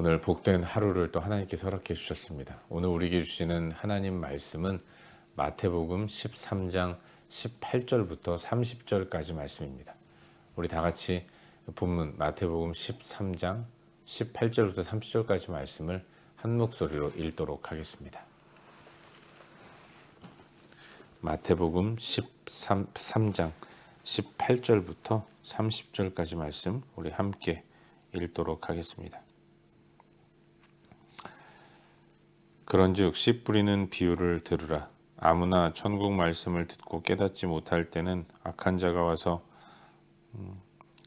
오늘 복된 하루를 또 하나님께서 허락해 주셨습니다. 오늘 우리에게 주시는 하나님 말씀은 마태복음 13장 18절부터 30절까지 말씀입니다. 우리 다 같이 본문 마태복음 13장 18절부터 30절까지 말씀을 한 목소리로 읽도록 하겠습니다. 마태복음 13장 18절부터 30절까지 말씀 우리 함께 읽도록 하겠습니다. 그런즉 씨 뿌리는 비유를 들으라. 아무나 천국 말씀을 듣고 깨닫지 못할 때는 악한 자가 와서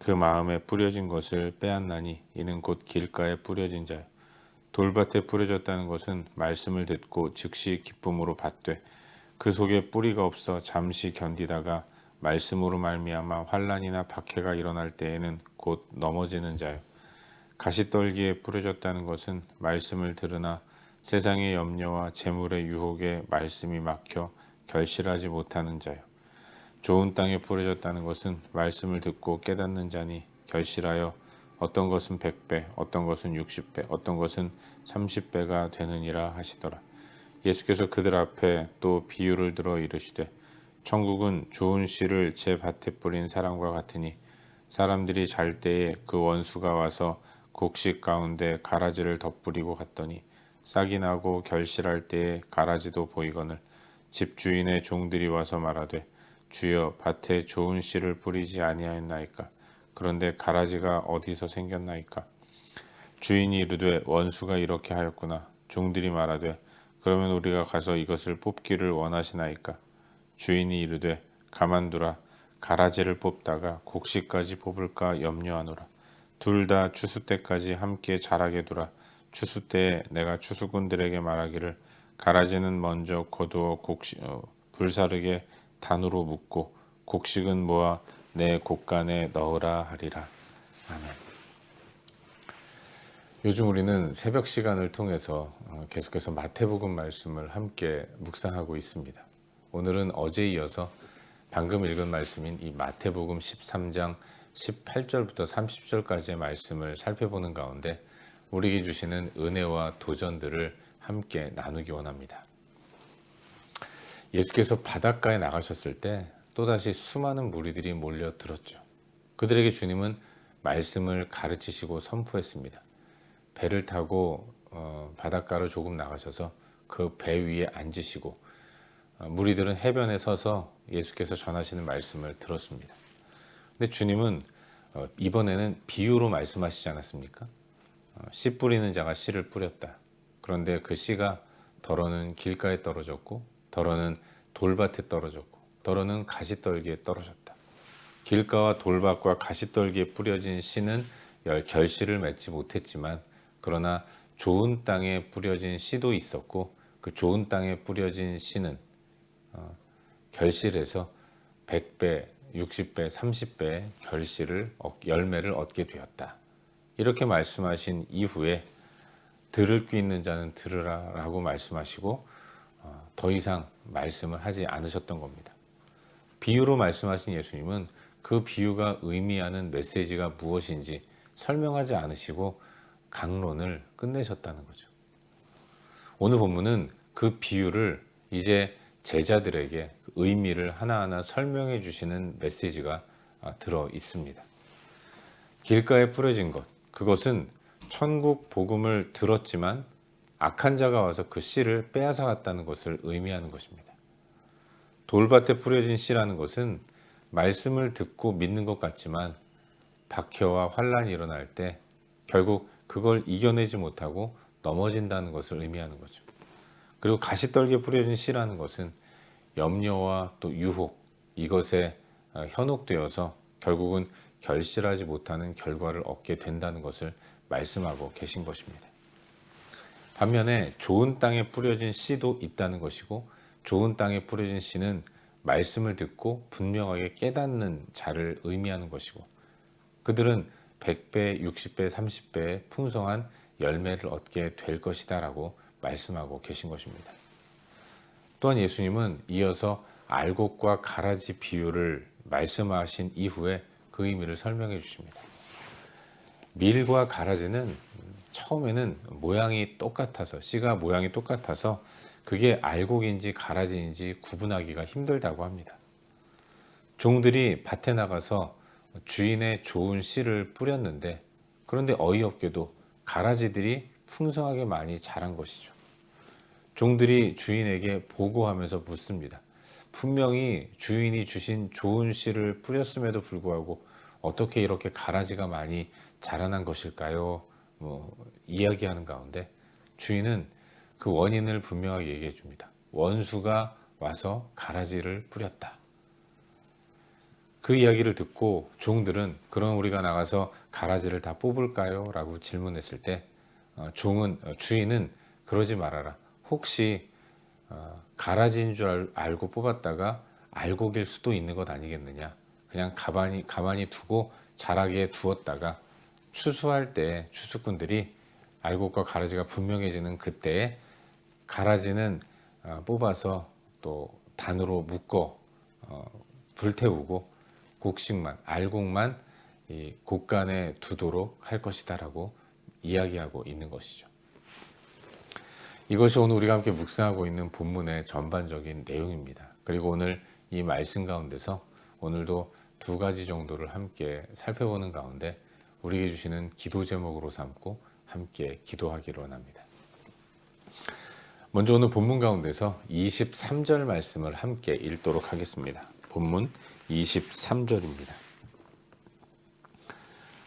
그 마음에 뿌려진 것을 빼앗나니 이는 곧 길가에 뿌려진 자요. 돌밭에 뿌려졌다는 것은 말씀을 듣고 즉시 기쁨으로 받되 그 속에 뿌리가 없어 잠시 견디다가 말씀으로 말미암아 환난이나 박해가 일어날 때에는 곧 넘어지는 자요. 가시떨기에 뿌려졌다는 것은 말씀을 들으나 세상의 염려와 재물의 유혹에 말씀이 막혀 결실하지 못하는 자요. 좋은 땅에 뿌려졌다는 것은 말씀을 듣고 깨닫는 자니 결실하여 어떤 것은 100배, 어떤 것은 60배, 어떤 것은 30배가 되느니라 하시더라. 예수께서 그들 앞에 또 비유를 들어 이르시되 천국은 좋은 씨를 제 밭에 뿌린 사람과 같으니 사람들이 잘 때에 그 원수가 와서 곡식 가운데 가라지를 덧뿌리고 갔더니 싹이 나고 결실할 때에 가라지도 보이거늘 집주인의 종들이 와서 말하되 주여 밭에 좋은 씨를 뿌리지 아니하였나이까. 그런데 가라지가 어디서 생겼나이까. 주인이 이르되 원수가 이렇게 하였구나. 종들이 말하되 그러면 우리가 가서 이것을 뽑기를 원하시나이까. 주인이 이르되 가만두라. 가라지를 뽑다가 곡식까지 뽑을까 염려하노라. 둘 다 추수 때까지 함께 자라게 두라. 추수 때에 내가 추수꾼들에게 말하기를 가라지는 먼저 거두어 불사르게 단으로 묶고 곡식은 모아 내 곡간에 넣으라 하리라. 아멘. 요즘 우리는 새벽 시간을 통해서 계속해서 마태복음 말씀을 함께 묵상하고 있습니다. 오늘은 어제 이어서 방금 읽은 말씀인 이 마태복음 13장 18절부터 30절까지의 말씀을 살펴보는 가운데 우리에게 주시는 은혜와 도전들을 함께 나누기 원합니다. 예수께서 바닷가에 나가셨을 때 또다시 수많은 무리들이 몰려들었죠. 그들에게 주님은 말씀을 가르치시고 선포했습니다. 배를 타고 바닷가로 조금 나가셔서 그 배 위에 앉으시고 무리들은 해변에 서서 예수께서 전하시는 말씀을 들었습니다. 근데 주님은 이번에는 비유로 말씀하시지 않았습니까? 씨 뿌리는 자가 씨를 뿌렸다. 그런데 그 씨가 더러는 길가에 떨어졌고 더러는 돌밭에 떨어졌고 더러는 가시떨기에 떨어졌다. 길가와 돌밭과 가시떨기에 뿌려진 씨는 결실을 맺지 못했지만 그러나 좋은 땅에 뿌려진 씨도 있었고 그 좋은 땅에 뿌려진 씨는 결실해서 100배, 60배, 30배의 열매를 얻게 되었다. 이렇게 말씀하신 이후에 들을 귀 있는 자는 들으라 라고 말씀하시고 더 이상 말씀을 하지 않으셨던 겁니다. 비유로 말씀하신 예수님은 그 비유가 의미하는 메시지가 무엇인지 설명하지 않으시고 강론을 끝내셨다는 거죠. 오늘 본문은 그 비유를 이제 제자들에게 의미를 하나하나 설명해 주시는 메시지가 들어 있습니다. 길가에 뿌려진 것, 그것은 천국 복음을 들었지만 악한 자가 와서 그 씨를 빼앗아 갔다는 것을 의미하는 것입니다. 돌밭에 뿌려진 씨라는 것은 말씀을 듣고 믿는 것 같지만 박해와 환난이 일어날 때 결국 그걸 이겨내지 못하고 넘어진다는 것을 의미하는 거죠. 그리고 가시떨기에 뿌려진 씨라는 것은 염려와 또 유혹, 이것에 현혹되어서 결국은 결실하지 못하는 결과를 얻게 된다는 것을 말씀하고 계신 것입니다. 반면에 좋은 땅에 뿌려진 씨도 있다는 것이고 좋은 땅에 뿌려진 씨는 말씀을 듣고 분명하게 깨닫는 자를 의미하는 것이고 그들은 100배, 60배, 30배의 풍성한 열매를 얻게 될 것이다 라고 말씀하고 계신 것입니다. 또한 예수님은 이어서 알곡과 가라지 비유를 말씀하신 이후에 그 의미를 설명해 주십니다. 밀과 가라지는 처음에는 모양이 똑같아서, 씨가 모양이 똑같아서 그게 알곡인지 가라지인지 구분하기가 힘들다고 합니다. 종들이 밭에 나가서 주인의 좋은 씨를 뿌렸는데, 그런데 어이없게도 가라지들이 풍성하게 많이 자란 것이죠. 종들이 주인에게 보고하면서 묻습니다. 분명히 주인이 주신 좋은 씨를 뿌렸음에도 불구하고 어떻게 이렇게 가라지가 많이 자라난 것일까요? 이야기하는 가운데 주인은 그 원인을 분명하게 얘기해 줍니다. 원수가 와서 가라지를 뿌렸다. 그 이야기를 듣고 종들은 그럼 우리가 나가서 가라지를 다 뽑을까요? 라고 질문했을 때 주인은 그러지 말아라. 혹시 가라지인 줄 알고 뽑았다가 알곡일 수도 있는 것 아니겠느냐. 그냥 가만히 두고 자라게 두었다가 추수할 때 추수꾼들이 알곡과 가라지가 분명해지는 그때에 가라지는 뽑아서 또 단으로 묶어 불태우고 곡식만, 알곡만 이 곡간에 두도록 할 것이다 라고 이야기하고 있는 것이죠. 이것이 오늘 우리가 함께 묵상하고 있는 본문의 전반적인 내용입니다. 그리고 오늘 이 말씀 가운데서 오늘도 두 가지 정도를 함께 살펴보는 가운데 우리에게 주시는 기도 제목으로 삼고 함께 기도하기로 원합니다. 먼저 오늘 본문 가운데서 23절 말씀을 함께 읽도록 하겠습니다. 본문 23절입니다.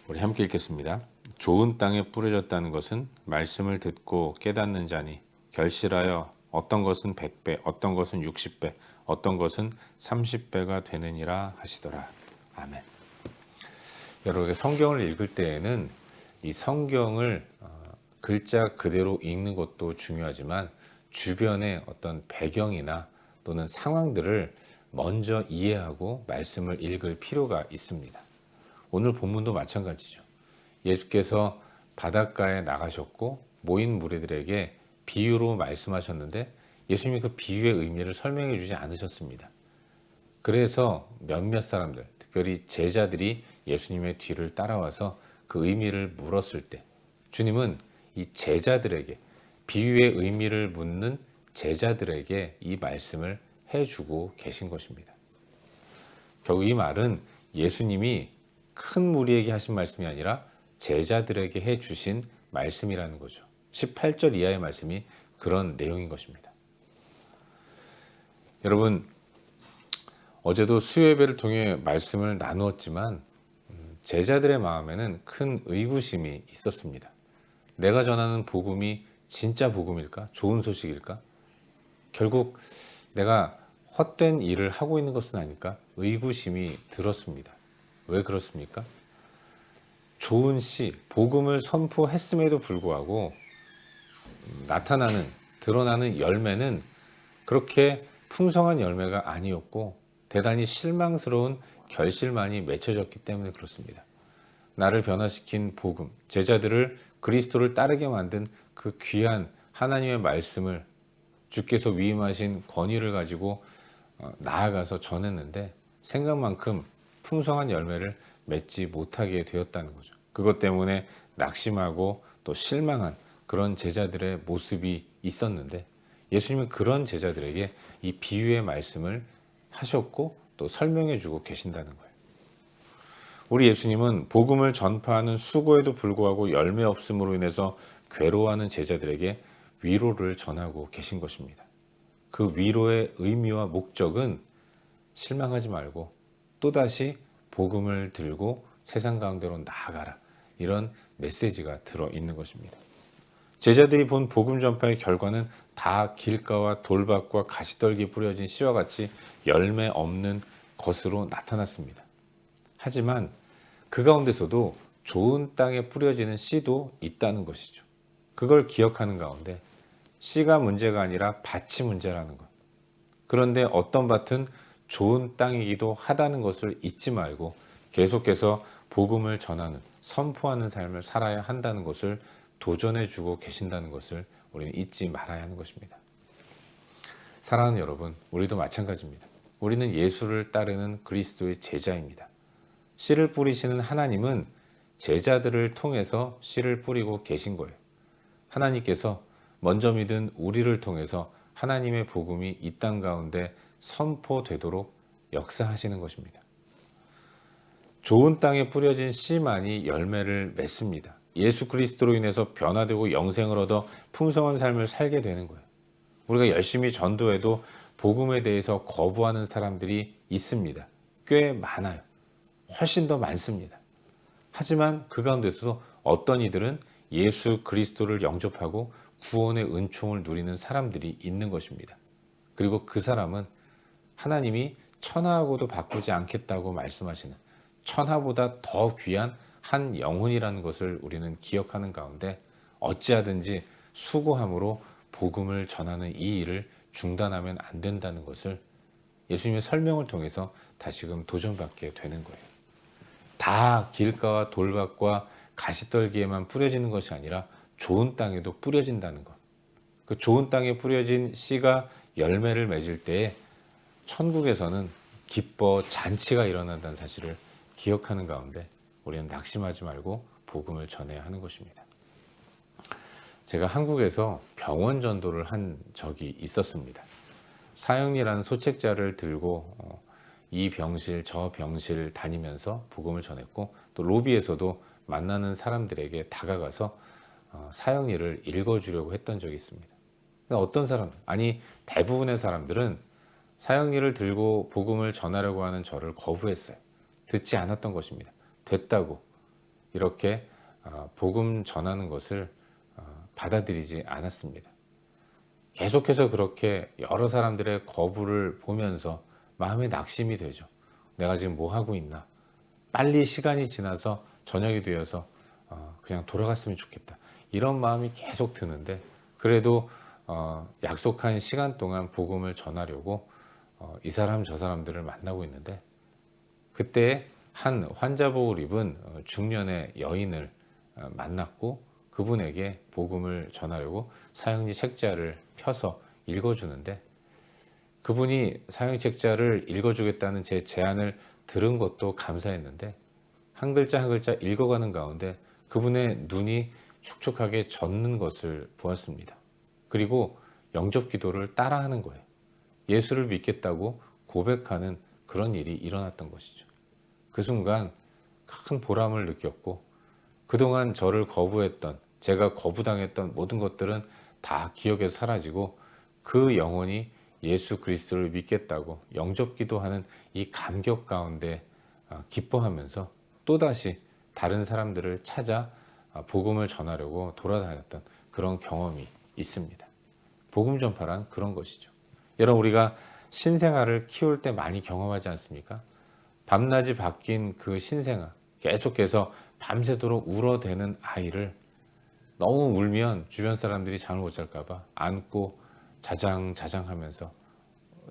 우리 함께 읽겠습니다. 좋은 땅에 뿌려졌다는 것은 말씀을 듣고 깨닫는 자니 결실하여 어떤 것은 100배, 어떤 것은 60배, 어떤 것은 30배가 되느니라 하시더라. 아멘. 여러분, 성경을 읽을 때에는 이 성경을 글자 그대로 읽는 것도 중요하지만 주변의 어떤 배경이나 또는 상황들을 먼저 이해하고 말씀을 읽을 필요가 있습니다. 오늘 본문도 마찬가지죠. 예수께서 바닷가에 나가셨고 모인 무리들에게 비유로 말씀하셨는데 예수님이 그 비유의 의미를 설명해 주지 않으셨습니다. 그래서 몇몇 사람들, 특별히 제자들이 예수님의 뒤를 따라와서 그 의미를 물었을 때 주님은 이 제자들에게, 비유의 의미를 묻는 제자들에게 이 말씀을 해주고 계신 것입니다. 결국 이 말은 예수님이 큰 무리에게 하신 말씀이 아니라 제자들에게 해주신 말씀이라는 거죠. 18절 이하의 말씀이 그런 내용인 것입니다. 여러분, 어제도 수요예배를 통해 말씀을 나누었지만 제자들의 마음에는 큰 의구심이 있었습니다. 내가 전하는 복음이 진짜 복음일까? 좋은 소식일까? 결국 내가 헛된 일을 하고 있는 것은 아닐까? 의구심이 들었습니다. 왜 그렇습니까? 좋은 씨, 복음을 선포했음에도 불구하고 드러나는 열매는 그렇게 풍성한 열매가 아니었고 대단히 실망스러운 결실만이 맺혀졌기 때문에 그렇습니다. 나를 변화시킨 복음, 제자들을 그리스도를 따르게 만든 그 귀한 하나님의 말씀을 주께서 위임하신 권위를 가지고 나아가서 전했는데 생각만큼 풍성한 열매를 맺지 못하게 되었다는 거죠. 그것 때문에 낙심하고 또 실망한 그런 제자들의 모습이 있었는데 예수님은 그런 제자들에게 이 비유의 말씀을 하셨고 또 설명해 주고 계신다는 거예요. 우리 예수님은 복음을 전파하는 수고에도 불구하고 열매 없음으로 인해서 괴로워하는 제자들에게 위로를 전하고 계신 것입니다. 그 위로의 의미와 목적은 실망하지 말고 또다시 복음을 들고 세상 가운데로 나아가라, 이런 메시지가 들어있는 것입니다. 제자들이 본 복음 전파의 결과는 다 길가와 돌밭과 가시떨기 뿌려진 씨와 같이 열매 없는 것으로 나타났습니다. 하지만 그 가운데서도 좋은 땅에 뿌려지는 씨도 있다는 것이죠. 그걸 기억하는 가운데 씨가 문제가 아니라 밭이 문제라는 것. 그런데 어떤 밭은 좋은 땅이기도 하다는 것을 잊지 말고 계속해서 복음을 전하는, 선포하는 삶을 살아야 한다는 것을 도전해 주고 계신다는 것을 우리는 잊지 말아야 하는 것입니다. 사랑하는 여러분, 우리도 마찬가지입니다. 우리는 예수를 따르는 그리스도의 제자입니다. 씨를 뿌리시는 하나님은 제자들을 통해서 씨를 뿌리고 계신 거예요. 하나님께서 먼저 믿은 우리를 통해서 하나님의 복음이 이 땅 가운데 선포되도록 역사하시는 것입니다. 좋은 땅에 뿌려진 씨만이 열매를 맺습니다. 예수 그리스도로 인해서 변화되고 영생을 얻어 풍성한 삶을 살게 되는 거예요. 우리가 열심히 전도해도 복음에 대해서 거부하는 사람들이 있습니다. 꽤 많아요. 훨씬 더 많습니다. 하지만 그 가운데서도 어떤 이들은 예수 그리스도를 영접하고 구원의 은총을 누리는 사람들이 있는 것입니다. 그리고 그 사람은 하나님이 천하하고도 바꾸지 않겠다고 말씀하시는 천하보다 더 귀한 한 영혼이라는 것을 우리는 기억하는 가운데 어찌하든지 수고함으로 복음을 전하는 이 일을 중단하면 안 된다는 것을 예수님의 설명을 통해서 다시금 도전받게 되는 거예요. 다 길가와 돌밭과 가시떨기에만 뿌려지는 것이 아니라 좋은 땅에도 뿌려진다는 것. 그 좋은 땅에 뿌려진 씨가 열매를 맺을 때에 천국에서는 기뻐 잔치가 일어난다는 사실을 기억하는 가운데 우리는 낙심하지 말고 복음을 전해야 하는 것입니다. 제가 한국에서 병원 전도를 한 적이 있었습니다. 사형리라는 소책자를 들고 이 병실 저 병실 다니면서 복음을 전했고 또 로비에서도 만나는 사람들에게 다가가서 사형리를 읽어주려고 했던 적이 있습니다. 어떤 사람들, 아니 대부분의 사람들은 사형리를 들고 복음을 전하려고 하는 저를 거부했어요. 듣지 않았던 것입니다. 됐다고 이렇게 복음 전하는 것을 받아들이지 않았습니다. 계속해서 그렇게 여러 사람들의 거부를 보면서 마음에 낙심이 되죠. 내가 지금 뭐 하고 있나? 빨리 시간이 지나서 저녁이 되어서 그냥 돌아갔으면 좋겠다. 이런 마음이 계속 드는데 그래도 약속한 시간 동안 복음을 전하려고 이 사람 저 사람들을 만나고 있는데 그때 한 환자복을 입은 중년의 여인을 만났고 그분에게 복음을 전하려고 사형리 책자를 펴서 읽어주는데 그분이 사형리 책자를 읽어주겠다는 제 제안을 들은 것도 감사했는데 한 글자 한 글자 읽어가는 가운데 그분의 눈이 촉촉하게 젖는 것을 보았습니다. 그리고 영접 기도를 따라하는 거예요. 예수를 믿겠다고 고백하는 그런 일이 일어났던 것이죠. 그 순간 큰 보람을 느꼈고 그동안 저를 거부했던 제가 거부당했던 모든 것들은 다 기억에서 사라지고 그 영혼이 예수 그리스도를 믿겠다고 영접 기도하는 이 감격 가운데 기뻐하면서 또다시 다른 사람들을 찾아 복음을 전하려고 돌아다녔던 그런 경험이 있습니다. 복음 전파란 그런 것이죠. 여러분 우리가 신생아를 키울 때 많이 경험하지 않습니까? 밤낮이 바뀐 그 신생아 계속해서 밤새도록 울어대는 아이를 너무 울면 주변 사람들이 잠을 못 잘까 봐 안고 자장자장하면서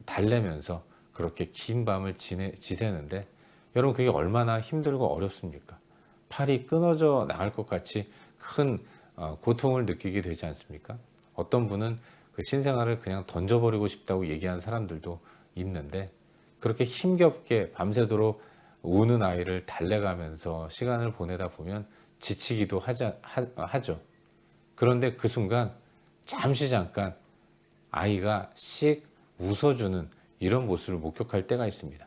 달래면서 그렇게 긴 밤을 지새는데 여러분 그게 얼마나 힘들고 어렵습니까? 팔이 끊어져 나갈 것 같이 큰 고통을 느끼게 되지 않습니까? 어떤 분은 그 신생아를 그냥 던져버리고 싶다고 얘기하는 사람들도 있는데 그렇게 힘겹게 밤새도록 우는 아이를 달래가면서 시간을 보내다 보면 지치기도 하죠. 그런데 그 순간 잠깐 아이가 씩 웃어주는 이런 모습을 목격할 때가 있습니다.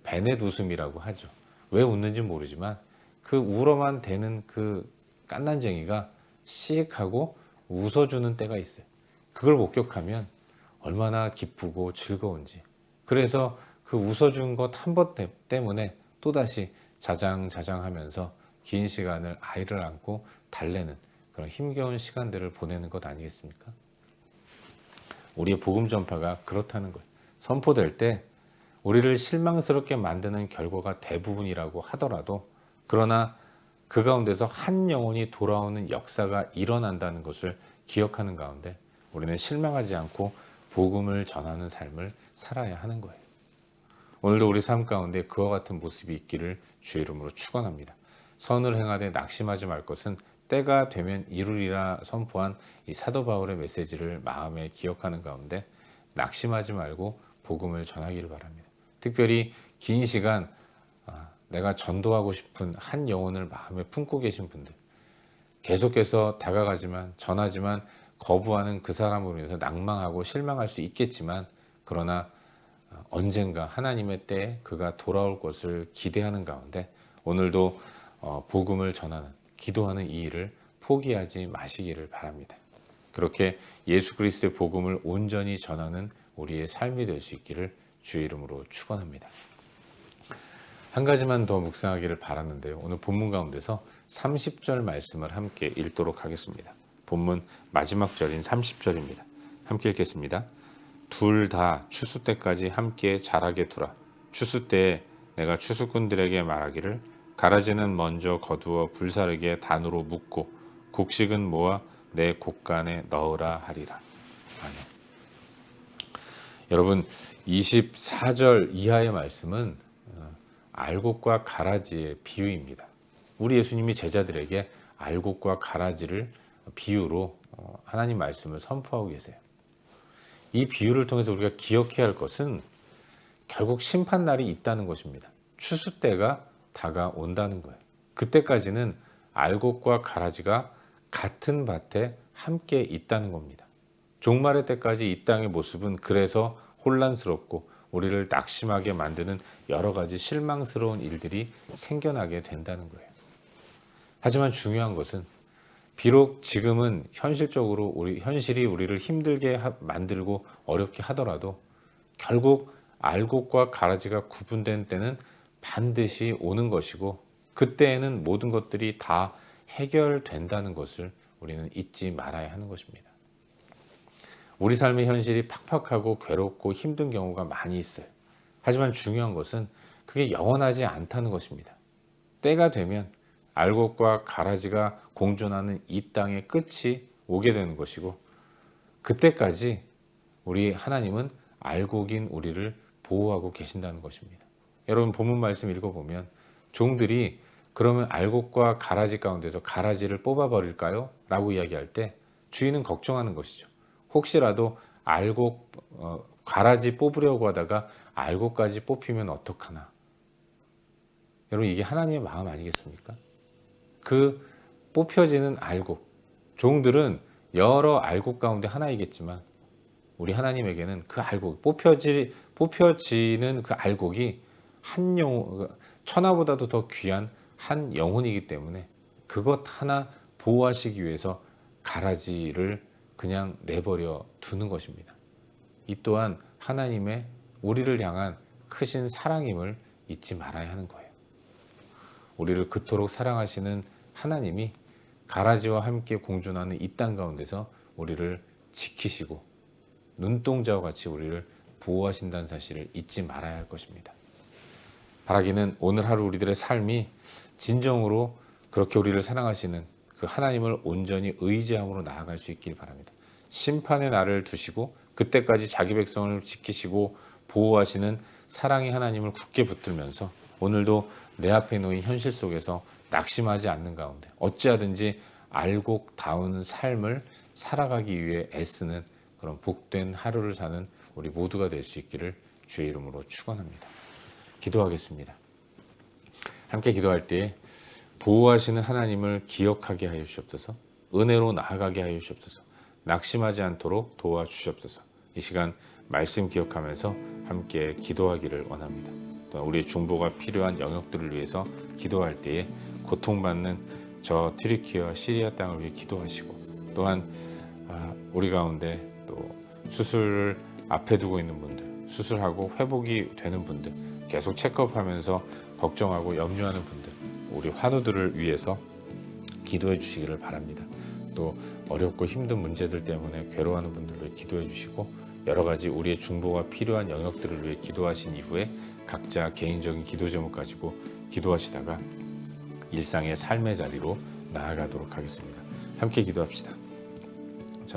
베넷 웃음이라고 하죠. 왜 웃는지 모르지만 그 울어만 대는 그 깐난쟁이가 씩 하고 웃어주는 때가 있어요. 그걸 목격하면 얼마나 기쁘고 즐거운지. 그래서 그 웃어준 것 한 번 때문에 또다시 자장자장하면서 긴 시간을 아이를 안고 달래는 그런 힘겨운 시간들을 보내는 것 아니겠습니까? 우리의 복음 전파가 그렇다는 거예요. 선포될 때 우리를 실망스럽게 만드는 결과가 대부분이라고 하더라도 그러나 그 가운데서 한 영혼이 돌아오는 역사가 일어난다는 것을 기억하는 가운데 우리는 실망하지 않고 복음을 전하는 삶을 살아야 하는 거예요. 오늘도 우리 삶 가운데 그와 같은 모습이 있기를 주의 이름으로 축원합니다. 선을 행하되 낙심하지 말 것은 때가 되면 이루리라 선포한 이 사도 바울의 메시지를 마음에 기억하는 가운데 낙심하지 말고 복음을 전하기를 바랍니다. 특별히 긴 시간 내가 전도하고 싶은 한 영혼을 마음에 품고 계신 분들, 계속해서 다가가지만 전하지만 거부하는 그 사람으로 인해서 낭망하고 실망할 수 있겠지만, 그러나 언젠가 하나님의 때에 그가 돌아올 것을 기대하는 가운데 오늘도 복음을 전하는, 기도하는 이 일을 포기하지 마시기를 바랍니다. 그렇게 예수 그리스도의 복음을 온전히 전하는 우리의 삶이 될 수 있기를 주의 이름으로 축원합니다. 한 가지만 더 묵상하기를 바랐는데요. 오늘 본문 가운데서 30절 말씀을 함께 읽도록 하겠습니다. 본문 마지막 절인 30절입니다. 함께 읽겠습니다. 둘 다 추수 때까지 함께 자라게 두라. 추수 때에 내가 추수꾼들에게 말하기를 가라지는 먼저 거두어 불사르게 단으로 묶고 곡식은 모아 내 곡간에 넣으라 하리라. 아멘. 여러분, 24절 이하의 말씀은 알곡과 가라지의 비유입니다. 우리 예수님이 제자들에게 알곡과 가라지를 비유로 하나님 말씀을 선포하고 계세요. 이 비유를 통해서 우리가 기억해야 할 것은 결국 심판날이 있다는 것입니다. 추수 때가 다가온다는 거예요. 그때까지는 알곡과 가라지가 같은 밭에 함께 있다는 겁니다. 종말의 때까지 이 땅의 모습은 그래서 혼란스럽고 우리를 낙심하게 만드는 여러 가지 실망스러운 일들이 생겨나게 된다는 거예요. 하지만 중요한 것은 비록 지금은 현실적으로 현실이 우리를 힘들게 만들고 어렵게 하더라도 결국 알곡과 가라지가 구분된 때는 반드시 오는 것이고, 그때에는 모든 것들이 다 해결된다는 것을 우리는 잊지 말아야 하는 것입니다. 우리 삶의 현실이 팍팍하고 괴롭고 힘든 경우가 많이 있어요. 하지만 중요한 것은 그게 영원하지 않다는 것입니다. 때가 되면 알곡과 가라지가 공존하는 이 땅의 끝이 오게 되는 것이고, 그때까지 우리 하나님은 알곡인 우리를 보호하고 계신다는 것입니다. 여러분, 본문 말씀 읽어보면 종들이 그러면 알곡과 가라지 가운데서 가라지를 뽑아버릴까요? 라고 이야기할 때 주인은 걱정하는 것이죠. 혹시라도 가라지 뽑으려고 하다가 알곡까지 뽑히면 어떡하나. 여러분, 이게 하나님의 마음 아니겠습니까? 그 뽑혀지는 알곡, 종들은 여러 알곡 가운데 하나이겠지만 우리 하나님에게는 그 알곡, 뽑혀지는 그 알곡이 한 영혼, 천하보다도 더 귀한 한 영혼이기 때문에 그것 하나 보호하시기 위해서 가라지를 그냥 내버려 두는 것입니다. 이 또한 하나님의 우리를 향한 크신 사랑임을 잊지 말아야 하는 거예요. 우리를 그토록 사랑하시는 하나님이 가라지와 함께 공존하는 이 땅 가운데서 우리를 지키시고 눈동자와 같이 우리를 보호하신다는 사실을 잊지 말아야 할 것입니다. 바라기는 오늘 하루 우리들의 삶이 진정으로 그렇게 우리를 사랑하시는 그 하나님을 온전히 의지함으로 나아갈 수 있길 바랍니다. 심판의 날을 두시고 그때까지 자기 백성을 지키시고 보호하시는 사랑의 하나님을 굳게 붙들면서 오늘도 내 앞에 놓인 현실 속에서 낙심하지 않는 가운데 어찌하든지 알곡다운 삶을 살아가기 위해 애쓰는 그런 복된 하루를 사는 우리 모두가 될 수 있기를 주의 이름으로 축원합니다. 기도하겠습니다. 함께 기도할 때에 보호하시는 하나님을 기억하게 하여 주시옵소서. 은혜로 나아가게 하여 주시옵소서. 낙심하지 않도록 도와주시옵소서. 이 시간 말씀 기억하면서 함께 기도하기를 원합니다. 또한 우리의 중보가 필요한 영역들을 위해서 기도할 때에 고통받는 저 튀르키예와 시리아 땅을 위해 기도하시고, 또한 우리 가운데 또 수술을 앞에 두고 있는 분들, 수술하고 회복이 되는 분들, 계속 체크업하면서 걱정하고 염려하는 분들, 우리 환우들을 위해서 기도해 주시기를 바랍니다. 또 어렵고 힘든 문제들 때문에 괴로워하는 분들을 위해 기도해 주시고, 여러 가지 우리의 중보가 필요한 영역들을 위해 기도하신 이후에 각자 개인적인 기도 제목 가지고 기도하시다가 일상의 삶의 자리로 나아가도록 하겠습니다. 함께 기도합시다.